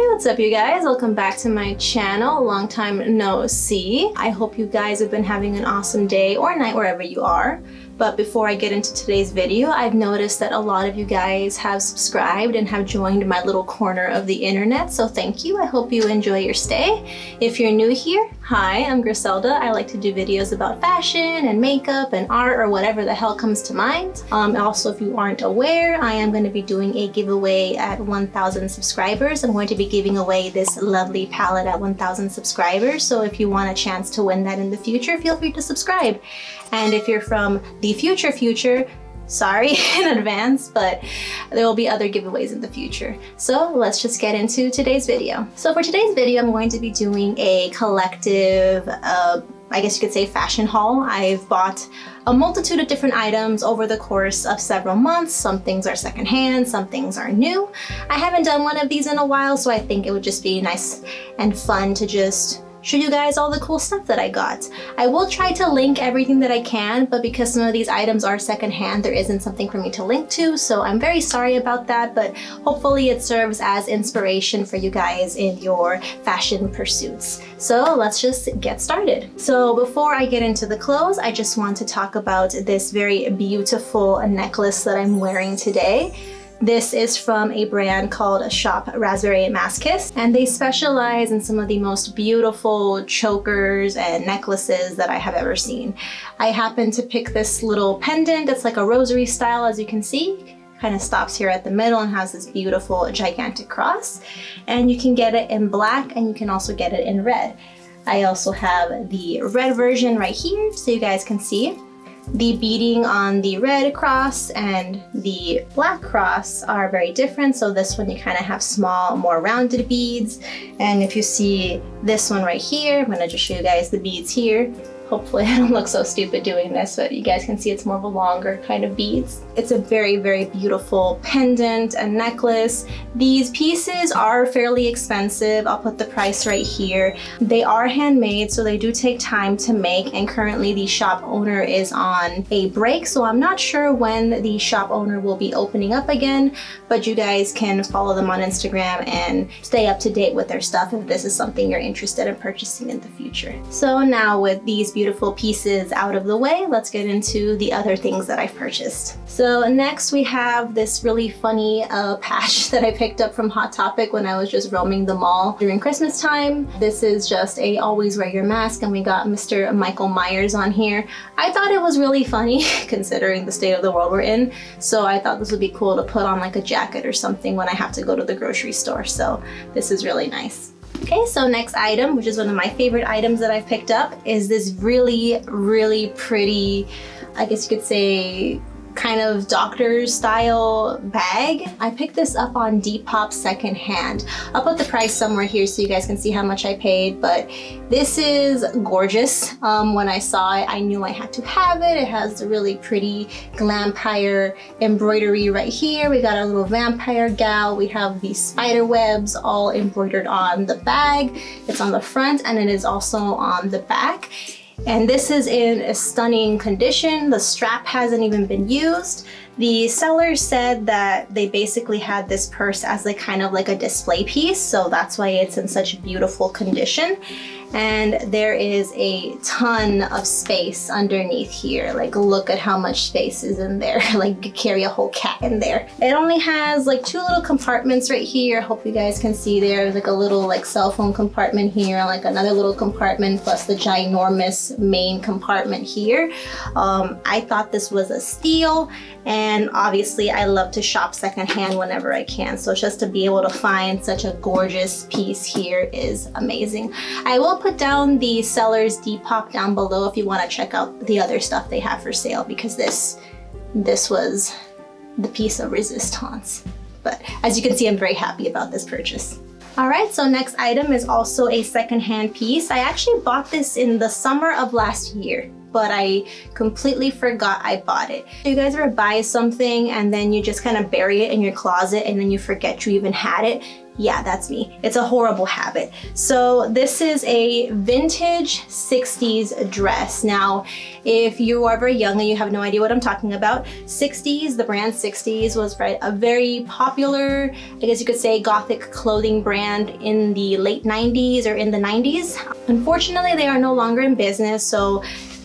Hey, what's up you guys? Welcome back to my channel. Long time no see. I hope you guys have been having an awesome day or night wherever you are. But before I get into today's video, I've noticed that a lot of you guys have subscribed and have joined my little corner of the internet, so thank you. I hope you enjoy your stay. If you're new here, hi, I'm Griselda. I like to do videos about fashion and makeup and art or whatever the hell comes to mind. Also, if you aren't aware, I am going to be doing a giveaway at 1,000 subscribers. I'm going to be giving away this lovely palette at 1,000 subscribers, so if you want a chance to win that in the future, feel free to subscribe. And if you're from the future, sorry in advance, but there will be other giveaways in the future. So let's just get into today's video. So for today's video, I'm going to be doing a collective, I guess you could say fashion haul. I've bought a multitude of different items over the course of several months. Some things are secondhand, some things are new. I haven't done one of these in a while, so I think it would just be nice and fun to just show you guys all the cool stuff that I got. I will try to link everything that I can, but because some of these items are secondhand, there isn't something for me to link to, so I'm very sorry about that, but hopefully it serves as inspiration for you guys in your fashion pursuits. So let's just get started. So before I get into the clothes, I just want to talk about this very beautiful necklace that I'm wearing today. This is from a brand called Shop Raspberry Maskis, and they specialize in some of the most beautiful chokers and necklaces that I have ever seen. I happened to pick this little pendant. It's like a rosary style, as you can see. Kind of stops here at the middle and has this beautiful gigantic cross. And you can get it in black and you can also get it in red. I also have the red version right here so you guys can see. The beading on the red cross and the black cross are very different. So this one you kind of have small, more rounded beads. And if you see this one right here, I'm gonna just show you guys the beads here. Hopefully I don't look so stupid doing this, but you guys can see it's more of a longer kind of beads. It's a very, very beautiful pendant and necklace. These pieces are fairly expensive. I'll put the price right here. They are handmade, so they do take time to make, and currently the shop owner is on a break, so I'm not sure when the shop owner will be opening up again, but you guys can follow them on Instagram and stay up to date with their stuff if this is something you're interested in purchasing in the future. So now with these beautiful pieces out of the way, let's get into the other things that I've purchased. So next we have this really funny patch that I picked up from Hot Topic when I was just roaming the mall during Christmas time. This is just a always wear your mask, and we got Mr. Michael Myers on here. I thought it was really funny considering the state of the world we're in, so I thought this would be cool to put on like a jacket or something when I have to go to the grocery store, so this is really nice. Okay, so next item, which is one of my favorite items that I've picked up, is this really, really pretty, I guess you could say, kind of doctor style bag. I picked this up on Depop secondhand. I'll put the price somewhere here so you guys can see how much I paid, but this is gorgeous. When I saw it, I knew I had to have it. It has the really pretty glampire embroidery right here. We got our little vampire gal. We have these spider webs all embroidered on the bag. It's on the front and it is also on the back. And this is in a stunning condition. The strap hasn't even been used. The seller said that they basically had this purse as like kind of like a display piece, so that's why it's in such beautiful condition. And there is a ton of space underneath here. Like, look at how much space is in there. Like, you could carry a whole cat in there. It only has like two little compartments right here. I hope you guys can see there's like a little like cell phone compartment here, like another little compartment, plus the ginormous main compartment here. I thought this was a steal, and obviously I love to shop secondhand whenever I can. So just to be able to find such a gorgeous piece here is amazing. I will put down the seller's Depop down below if you want to check out the other stuff they have for sale, because this was the piece of resistance. But as you can see, I'm very happy about this purchase. Alright, so next item is also a secondhand piece. I actually bought this in the summer of last year, but I completely forgot I bought it. You guys ever buy something and then you just kind of bury it in your closet and then you forget you even had it? Yeah, that's me. It's a horrible habit. So this is a vintage 60s dress. Now, if you are very young and you have no idea what I'm talking about, 60s, the brand 60s was a very popular, I guess you could say, gothic clothing brand in the late 90s or in the 90s. Unfortunately, they are no longer in business, so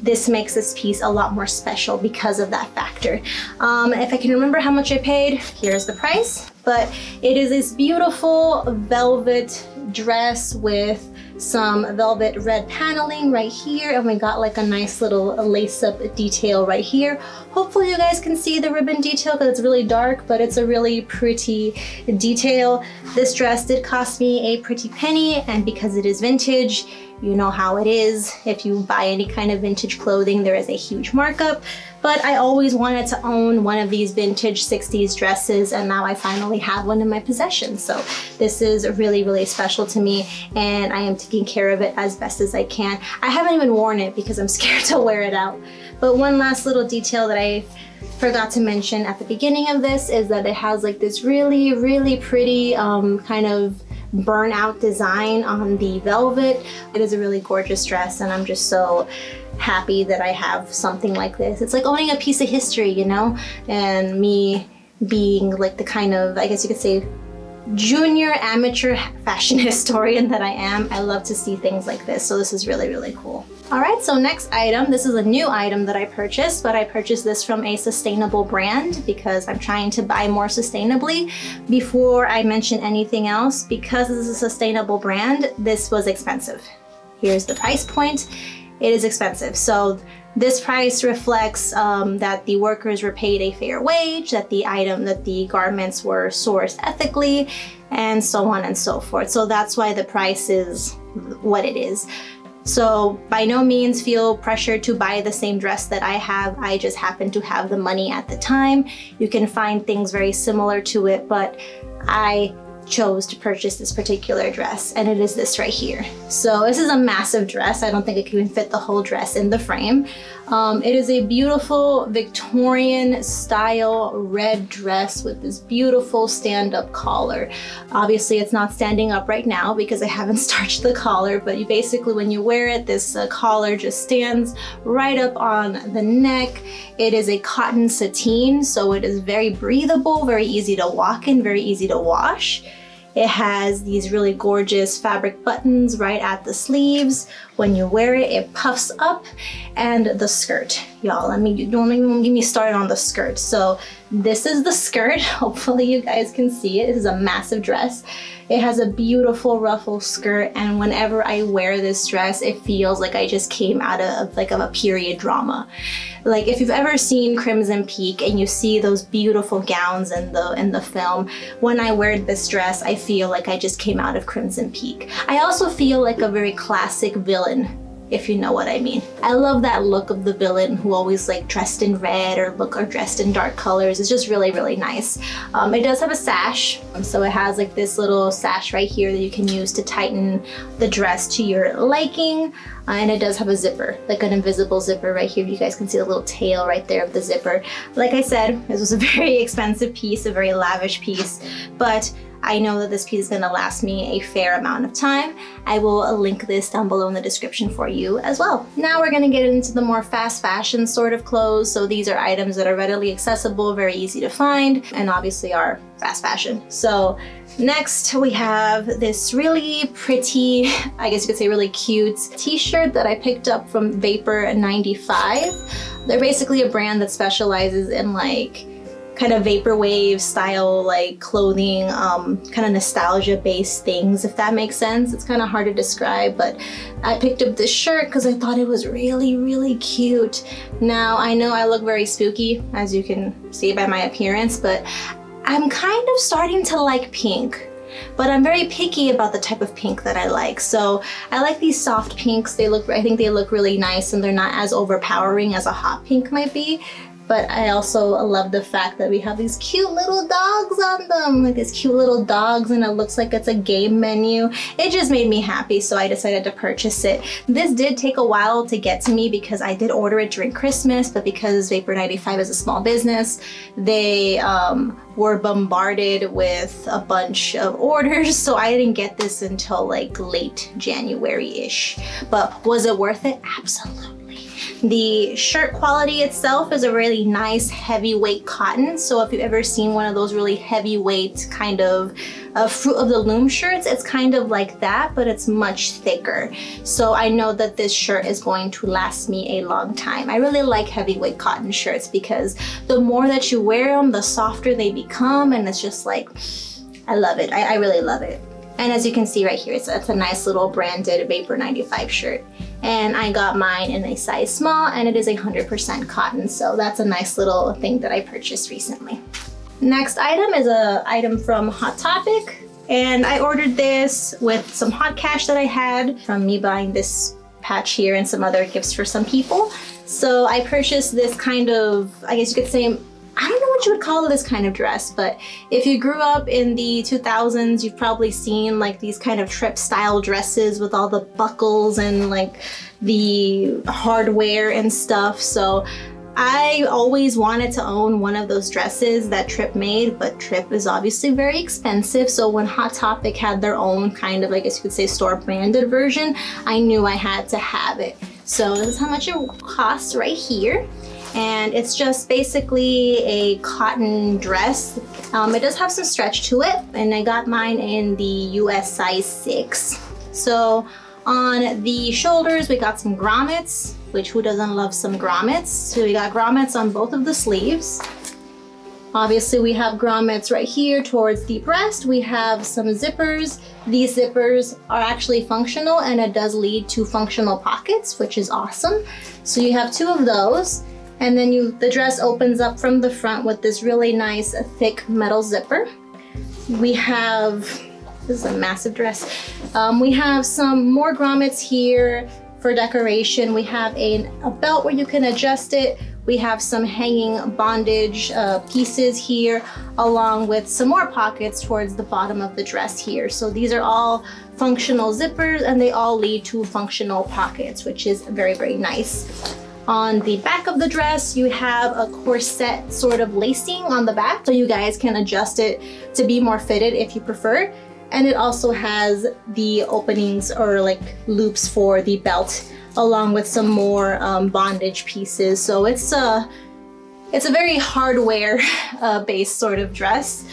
this makes this piece a lot more special because of that factor. If I can remember how much I paid, here's the price. But it is this beautiful velvet dress with some velvet red paneling right here, and we got like a nice little lace-up detail right here. Hopefully you guys can see the ribbon detail because it's really dark, but it's a really pretty detail. This dress did cost me a pretty penny, and because it is vintage, you know how it is. If you buy any kind of vintage clothing, there is a huge markup. But I always wanted to own one of these vintage 60s dresses, and now I finally have one in my possession. So this is really, really special to me, and I am taking care of it as best as I can. I haven't even worn it because I'm scared to wear it out. But one last little detail that I forgot to mention at the beginning of this is that it has like this really, really pretty kind of burnout design on the velvet. It is a really gorgeous dress, and I'm just so happy that I have something like this. It's like owning a piece of history, you know? And me being like the kind of, I guess you could say, junior amateur fashion historian that I am, I love to see things like this. So this is really, really cool. All right, so next item, this is a new item that I purchased, but I purchased this from a sustainable brand because I'm trying to buy more sustainably. Before I mention anything else, because this is a sustainable brand, this was expensive. Here's the price point. It is expensive. So this price reflects that the workers were paid a fair wage, that the garments were sourced ethically, and so on and so forth. So that's why the price is what it is. So by no means feel pressured to buy the same dress that I have. I just happen to have the money at the time. You can find things very similar to it, but I chose to purchase this particular dress, and it is this right here. So this is a massive dress. I don't think it can even fit the whole dress in the frame. It is a beautiful Victorian style red dress with this beautiful stand-up collar. Obviously it's not standing up right now because I haven't starched the collar, but you basically, when you wear it, this collar just stands right up on the neck. It is a cotton sateen, so it is very breathable, very easy to walk in, very easy to wash. It has these really gorgeous fabric buttons right at the sleeves. When you wear it, it puffs up. And the skirt, y'all, don't even get me started on the skirt. So this is the skirt. Hopefully you guys can see it. This is a massive dress. It has a beautiful ruffle skirt, and whenever I wear this dress, it feels like I just came out of a period drama. Like if you've ever seen Crimson Peak and you see those beautiful gowns in the film, when I wear this dress, I feel like I just came out of Crimson Peak. I also feel like a very classic villain, if you know what I mean. I love that look of the villain who always like dressed in red or dressed in dark colors. It's just really, really nice. It does have a sash. So it has like this little sash right here that you can use to tighten the dress to your liking. And it does have a zipper, like an invisible zipper right here. You guys can see the little tail right there of the zipper. Like I said, this was a very expensive piece, a very lavish piece, but I know that this piece is gonna last me a fair amount of time. I will link this down below in the description for you as well. Now we're gonna get into the more fast fashion sort of clothes. So these are items that are readily accessible, very easy to find, and obviously are fast fashion. So next we have this really pretty, I guess you could say really cute t-shirt that I picked up from Vapor 95. They're basically a brand that specializes in like kind of vaporwave style like clothing, kind of nostalgia based things, if that makes sense. It's kind of hard to describe, but I picked up this shirt because I thought it was really, really cute. Now I know I look very spooky, as you can see by my appearance, but I'm kind of starting to like pink. But I'm very picky about the type of pink that I like. So I like these soft pinks. I think they look really nice, and they're not as overpowering as a hot pink might be. but I also love the fact that we have these cute little dogs on them, like these cute little dogs, and it looks like it's a game menu. It just made me happy, so I decided to purchase it. This did take a while to get to me because I did order it during Christmas, but because Vapor 95 is a small business, they were bombarded with a bunch of orders, so I didn't get this until like late January-ish. But was it worth it? Absolutely. The shirt quality itself is a really nice heavyweight cotton. So if you've ever seen one of those really heavyweight kind of Fruit of the Loom shirts, it's kind of like that, but it's much thicker. So I know that this shirt is going to last me a long time. I really like heavyweight cotton shirts because the more that you wear them, the softer they become, and it's just like, I love it. I really love it. And as you can see right here, it's a nice little branded Vapor 95 shirt. And I got mine in a size small, and it is 100% cotton. So that's a nice little thing that I purchased recently. Next item is an item from Hot Topic. And I ordered this with some hot cash that I had from me buying this patch here and some other gifts for some people. So I purchased this kind of, I guess you could say, I don't know what you would call this kind of dress, but if you grew up in the 2000s, you've probably seen like these kind of trip style dresses with all the buckles and like the hardware and stuff. So I always wanted to own one of those dresses that Trip made, but Trip is obviously very expensive. So when Hot Topic had their own kind of, I guess you could say, store branded version, I knew I had to have it. So this is how much it costs right here. And it's just basically a cotton dress. It does have some stretch to it, and I got mine in the US size 6. So on the shoulders, we got some grommets, which who doesn't love some grommets? So we got grommets on both of the sleeves. Obviously we have grommets right here towards the breast. We have some zippers. These zippers are actually functional, and it does lead to functional pockets, which is awesome. So you have 2 of those. And then the dress opens up from the front with this really nice thick metal zipper. We have, this is a massive dress. We have some more grommets here for decoration. We have a belt where you can adjust it. We have some hanging bondage pieces here, along with some more pockets towards the bottom of the dress here. So these are all functional zippers, and they all lead to functional pockets, which is very, very nice. On the back of the dress, you have a corset sort of lacing on the back, so you guys can adjust it to be more fitted if you prefer. And it also has the openings or like loops for the belt, along with some more bondage pieces. So it's a very hardware based sort of dress.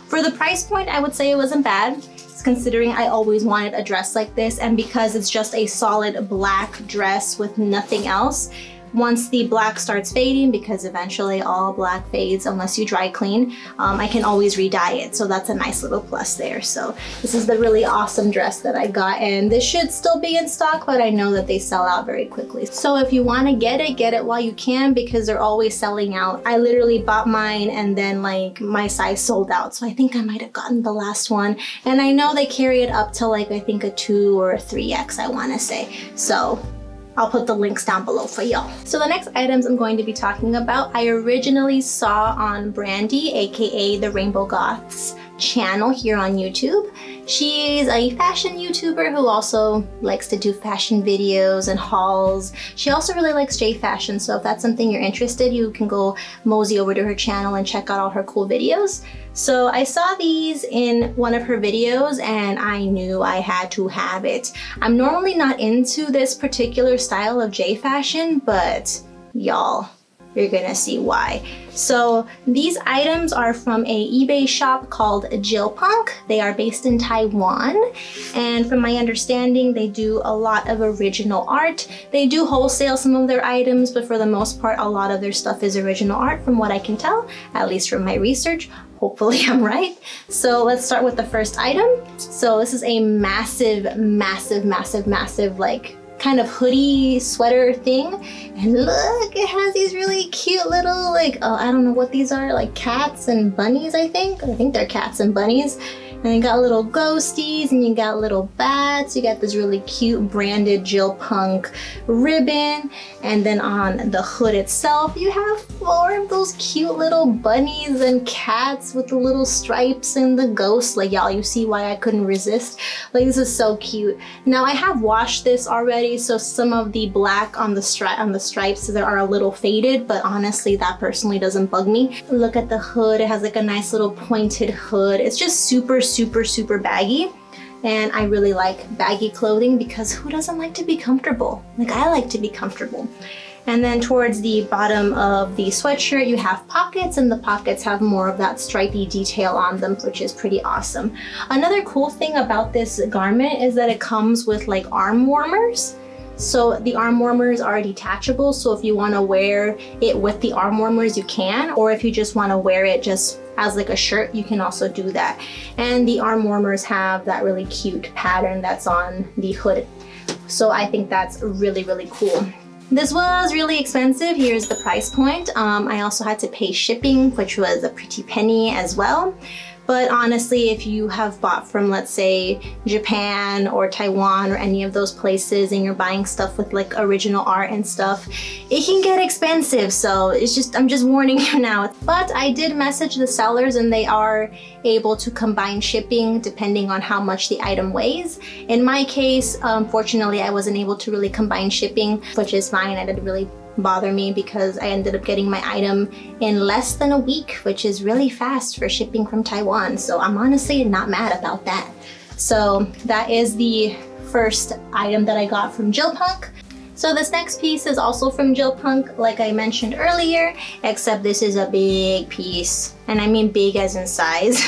For the price point, I would say it wasn't bad, considering I always wanted a dress like this, and because it's just a solid black dress with nothing else. Once the black starts fading, because eventually all black fades unless you dry clean, I can always re-dye it. So that's a nice little plus there. So this is the really awesome dress that I got, and this should still be in stock, but I know that they sell out very quickly. So if you want to get it while you can, because they're always selling out. I literally bought mine and then like my size sold out. So I think I might have gotten the last one. And I know they carry it up to like, I think a 2 or a 3X, I want to say. So I'll put the links down below for y'all. So the next items I'm going to be talking about, I originally saw on Brandy, aka the Rainbow Goth's channel here on YouTube. She's a fashion YouTuber who also likes to do fashion videos and hauls. She also really likes J fashion, so if that's something you're interested, you can go mosey over to her channel and check out all her cool videos. So I saw these in one of her videos and I knew I had to have it. I'm normally not into this particular style of J fashion, but y'all, you're gonna see why. So these items are from a eBay shop called Jill Punk. They are based in Taiwan, and from my understanding, they do a lot of original art. They do wholesale some of their items, but for the most part, a lot of their stuff is original art from what I can tell, at least from my research. Hopefully I'm right. So let's start with the first item. So this is a massive, massive, massive, massive, like kind of hoodie sweater thing, and look, it has these really cute little like I don't know what these are, like cats and bunnies. I think they're cats and bunnies, And you got little ghosties and you got little bats. You got this really cute branded Jill Punk ribbon. And then on the hood itself, you have 4 of those cute little bunnies and cats with the little stripes and the ghosts. Like, y'all, you see why I couldn't resist? Like, this is so cute. Now, I have washed this already, so some of the black on the stripes there are a little faded, but honestly, that personally doesn't bug me. Look at the hood. It has like a nice little pointed hood. It's just super, super, super baggy. And I really like baggy clothing because who doesn't like to be comfortable? Like, I like to be comfortable. And then towards the bottom of the sweatshirt, you have pockets, and the pockets have more of that stripy detail on them, which is pretty awesome. Another cool thing about this garment is that it comes with like arm warmers. So the arm warmers are detachable, so if you want to wear it with the arm warmers, you can, or if you just want to wear it just as like a shirt, you can also do that. And the arm warmers have that really cute pattern that's on the hood. So I think that's really, really cool. This was really expensive. Here's the price point. I also had to pay shipping, which was a pretty penny as well. But honestly, if you have bought from, let's say, Japan or Taiwan or any of those places and you're buying stuff with like original art and stuff, it can get expensive. So it's just, I'm just warning you now. But I did message the sellers and they are able to combine shipping depending on how much the item weighs. In my case, fortunately, I wasn't able to really combine shipping, which is fine. I didn't really bother me because I ended up getting my item in less than a week, which is really fast for shipping from Taiwan. So I'm honestly not mad about that. So that is the first item that I got from Jill Punk. So this next piece is also from Jill Punk, like I mentioned earlier, except this is a big piece, and I mean big as in size.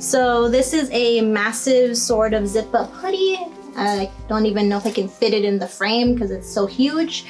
So this is a massive sort of zip up hoodie. I don't even know if I can fit it in the frame because it's so huge.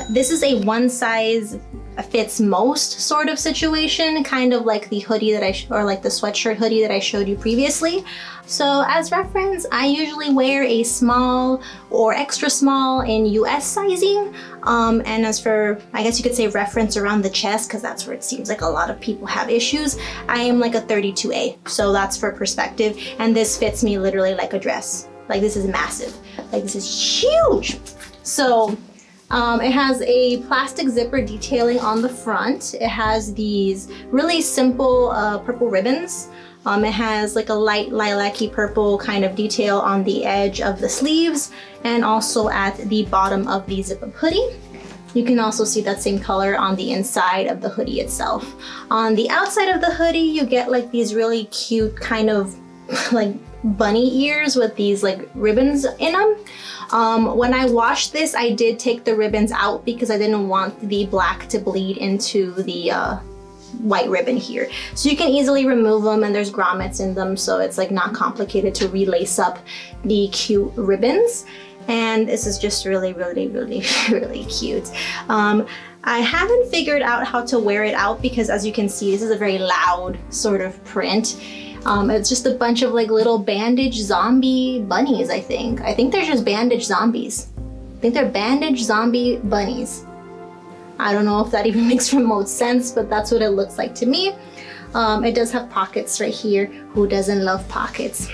This is a one size fits most sort of situation, kind of like the hoodie that or like the sweatshirt hoodie that I showed you previously. So as reference, I usually wear a small or extra small in US sizing. And as for, I guess you could say reference around the chest, because that's where it seems like a lot of people have issues, I am like a 32A. So that's for perspective. And this fits me literally like a dress. Like, this is massive. Like, this is huge. So it has a plastic zipper detailing on the front. It has these really simple purple ribbons. It has like a light lilac-y purple kind of detail on the edge of the sleeves and also at the bottom of the zip-up hoodie. You can also see that same color on the inside of the hoodie itself. On the outside of the hoodie, you get like these really cute kind of like bunny ears with these like ribbons in them. When I washed this, I did take the ribbons out because I didn't want the black to bleed into the white ribbon here. So you can easily remove them, and there's grommets in them, so it's like not complicated to relace up the cute ribbons. And this is just really, really, really, really cute. I haven't figured out how to wear it out because, as you can see, this is a very loud sort of print. It's just a bunch of like little bandage zombie bunnies, I think. I think they're just bandage zombies. I think they're bandage zombie bunnies. I don't know if that even makes remote sense, but that's what it looks like to me. It does have pockets right here. Who doesn't love pockets?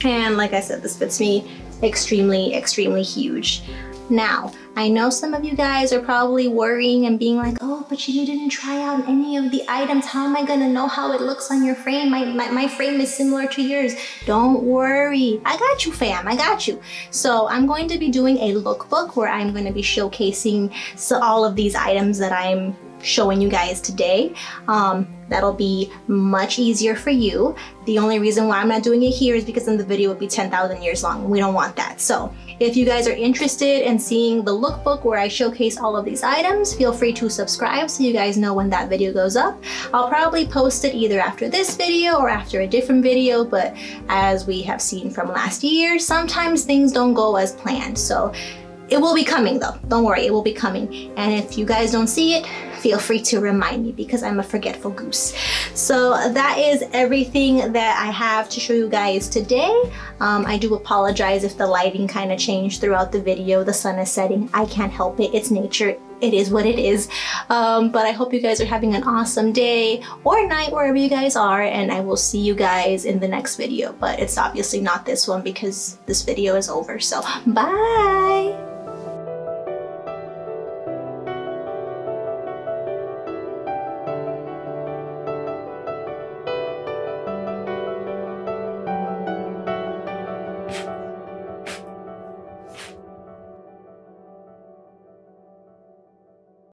And like I said, this fits me extremely, extremely huge. Now, I know some of you guys are probably worrying and being like, oh, but you didn't try out any of the items. How am I gonna know how it looks on your frame? My frame is similar to yours. Don't worry. I got you, fam. I got you. So I'm going to be doing a lookbook where I'm going to be showcasing all of these items that I'm showing you guys today. That'll be much easier for you. The only reason why I'm not doing it here is because then the video would be 10,000 years long. We don't want that. So if you guys are interested in seeing the lookbook where I showcase all of these items, feel free to subscribe so you guys know when that video goes up. I'll probably post it either after this video or after a different video, but as we have seen from last year, sometimes things don't go as planned. So it will be coming though. Don't worry, it will be coming. And if you guys don't see it, feel free to remind me because I'm a forgetful goose. So that is everything that I have to show you guys today. I do apologize if the lighting kind of changed throughout the video. The sun is setting. I can't help it. It's nature. it is what it is. But I hope you guys are having an awesome day or night wherever you guys are, and I will see you guys in the next video. But it's obviously not this one because this video is over. So bye!